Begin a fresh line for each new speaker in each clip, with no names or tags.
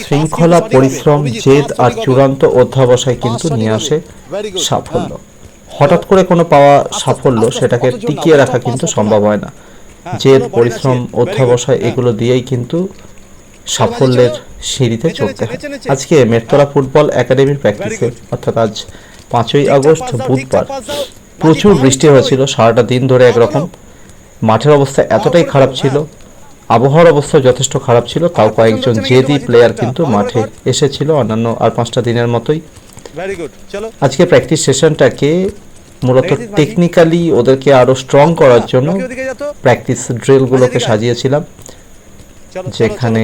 শৃঙ্খলা, পরিশ্রম, জেদ আর চূড়ান্ত অধ্যবসায় কিন্তু নিয়ে আসে সাফল্য। হঠাৎ করে কোনো পাওয়া সাফল্য সেটাকে টিকিয়ে রাখা কিন্তু সম্ভব হয় না। জেদ, পরিশ্রম, অধ্যবসায় এগুলো দিয়েই কিন্তু সাফল্যের সিঁড়িতে চড়তে হয়। আজকে মেটতলা ফুটবল একাডেমির প্র্যাকটিসে, অর্থাৎ আজ 5ই আগস্ট বুধবার, প্রচুর বৃষ্টি হয়েছিল সারাটা দিন ধরে। একরকম মাঠের অবস্থা এতটাই খারাপ ছিল, আবহাওয়ার অবস্থা যথেষ্ট খারাপ ছিল, তাও কয়েকজন জেদি প্লেয়ার কিন্তু মাঠে এসেছিল অন্যান্য আর 5টা দিনের মতোই। আজকে প্র্যাকটিস সেশনটাকে মূলত টেকনিক্যালি ওদেরকে আরও স্ট্রং করার জন্য প্র্যাকটিস ড্রিলগুলোকে সাজিয়েছিলাম, যেখানে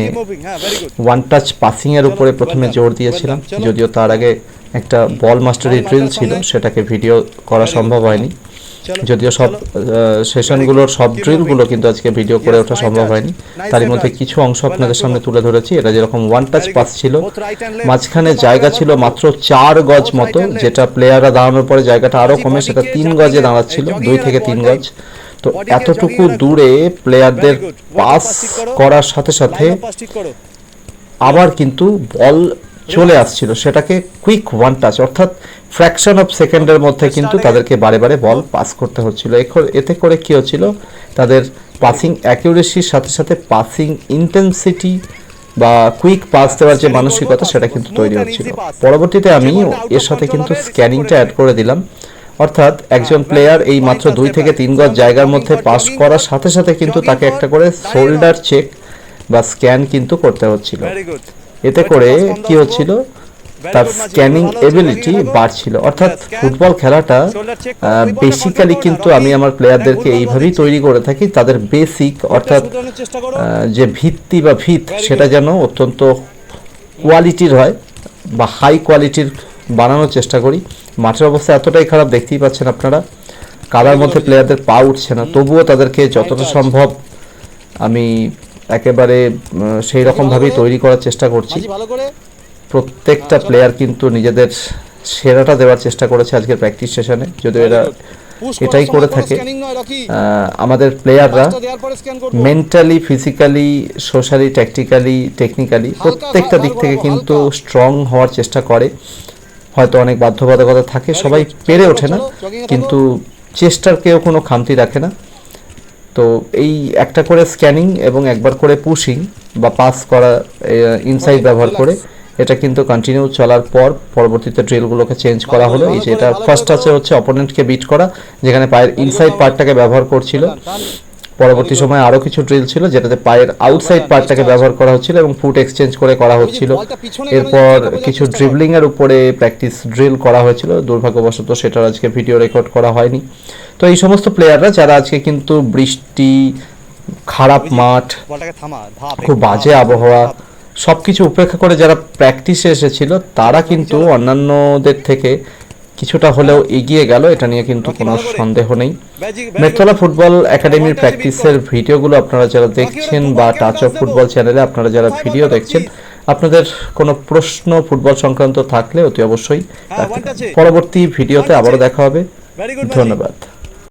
ওয়ান টাচ পাসিংয়ের উপরে প্রথমে জোর দিয়েছিলাম। যদিও তার আগে একটা বল মাস্টারি ড্রিল ছিল, সেটাকে ভিডিও করা সম্ভব হয়নি। যদিও সব সেশনগুলোর সব ড্রিলগুলো কিন্তু আজকে ভিডিও করে ওঠা সম্ভব হয়নি, তারই মধ্যে কিছু অংশ আপনাদের সামনে তুলে ধরেছি। এটা যেরকম ওয়ান টাচ পাস ছিল, মাঝখানে জায়গা ছিল মাত্র 4 গজ মতো, যেটা প্লেয়াররা দাঁড়ানোর পরে জায়গাটা আরও কমে সেটা 3 গজে দাঁড়াচ্ছিল, 2 থেকে 3 গজ। তো এতটুকু দূরে প্লেয়ারদের পাস করার সাথে সাথে আবার কিন্তু বল চলে আসছিল, সেটাকে কুইক ওয়ান টাচ অর্থাৎ ফ্র্যাকশন অফ সেকেন্ডের মধ্যে কিন্তু তাদেরকে বারে বারে বল পাস করতে হচ্ছিল। এতে করে কি হচ্ছিল, তাদের পাসিং অ্যাকিউরেসির সাথে সাথে পাসিং ইন্টেন্সিটি বা কুইক পাস দেওয়ার যে মানসিকতা সেটা কিন্তু তৈরি হচ্ছিল। পরবর্তীতে আমি এর সাথে কিন্তু স্ক্যানিংটা অ্যাড করে দিলাম, অর্থাৎ একজন প্লেয়ার এই মাত্র 2 থেকে 3 গজ জায়গার মধ্যে পাস করার সাথে সাথে কিন্তু তাকে একটা করে শোল্ডার চেক বা স্ক্যান কিন্তু করতে হচ্ছিল। এতে করে কি হচ্ছিল, তার স্ক্যানিং এবিলিটি বাড়ছিল। অর্থাৎ ফুটবল খেলাটা বেসিক্যালি কিন্তু আমি আমার প্লেয়ারদেরকে এইভাবেই তৈরি করে থাকি, তাদের বেসিক অর্থাৎ যে ভিত্তি বা ভিত সেটা যেন অত্যন্ত কোয়ালিটির হয় বা হাই কোয়ালিটির বানানোর চেষ্টা করি। মাঠের অবস্থা এতটাই খারাপ, দেখতেই পাচ্ছেন আপনারা, কাদার মধ্যে প্লেয়ারদের পা উঠছে না, তবুও তাদেরকে যতটা সম্ভব আমি একেবারে সেই রকমভাবেই তৈরি করার চেষ্টা করছি। প্রত্যেকটা প্লেয়ার কিন্তু নিজেদের সেরাটা দেওয়ার চেষ্টা করেছে আজকের প্র্যাকটিস সেশনে। যদিও এটাই করে থাকে, আমাদের প্লেয়াররা mentally, physically, socially, tactically, technically প্রত্যেকটা দিক থেকে কিন্তু স্ট্রং হওয়ার চেষ্টা করে। হয়তো অনেক বাধ্যবাধকতা থাকে, সবাই পেরে ওঠে না, কিন্তু চেষ্টার কেউ কোনো খামতি রাখে না। তো এই একটা করে স্ক্যানিং এবং একবার করে পুশিং বা পাস করা ইনসাইড ব্যবহার করে এটা কিন্তু কন্টিনিউ চলার পর পরবর্তীতে ড্রিলগুলোকে চেঞ্জ করা হলো। এই যে এটা ফার্স্ট টাচে হচ্ছে অপোনেন্টকে বিট করা, যেখানে পায়ের ইনসাইড পার্টটাকে ব্যবহার করছিল। পরবর্তী সময়ে আরও কিছু ড্রিল ছিল যেটাতে পায়ের আউটসাইড পার্টটাকে ব্যবহার করা হচ্ছিল এবং ফুট এক্সচেঞ্জ করে করা হচ্ছিল। এরপর কিছু ড্রিবলিংয়ের উপরে প্র্যাকটিস ড্রিল করা হয়েছিল, দুর্ভাগ্যবশত সেটার আজকে ভিডিও রেকর্ড করা হয়নি। তো এই সমস্ত প্লেয়াররা যারা আজকে কিন্তু বৃষ্টি, খারাপ মাঠ, খুব বাজে আবহাওয়া সব কিছু উপেক্ষা করে যারা প্র্যাকটিসে এসেছিল, তারা কিন্তু অন্যান্যদের থেকে কিছুটা হলেও এগিয়ে গেল, এটা নিয়ে কিন্তু কোনো সন্দেহ নেই। মেটতলা ফুটবল একাডেমির প্র্যাকটিসের ভিডিওগুলো আপনারা যারা দেখছেন বা টাচ অফ ফুটবল চ্যানেলে আপনারা যারা ভিডিও দেখছেন, আপনাদের কোনো প্রশ্ন ফুটবল সংক্রান্ত থাকলে অতি অবশ্যই পরবর্তী ভিডিওতে আবারও দেখা হবে। ধন্যবাদ।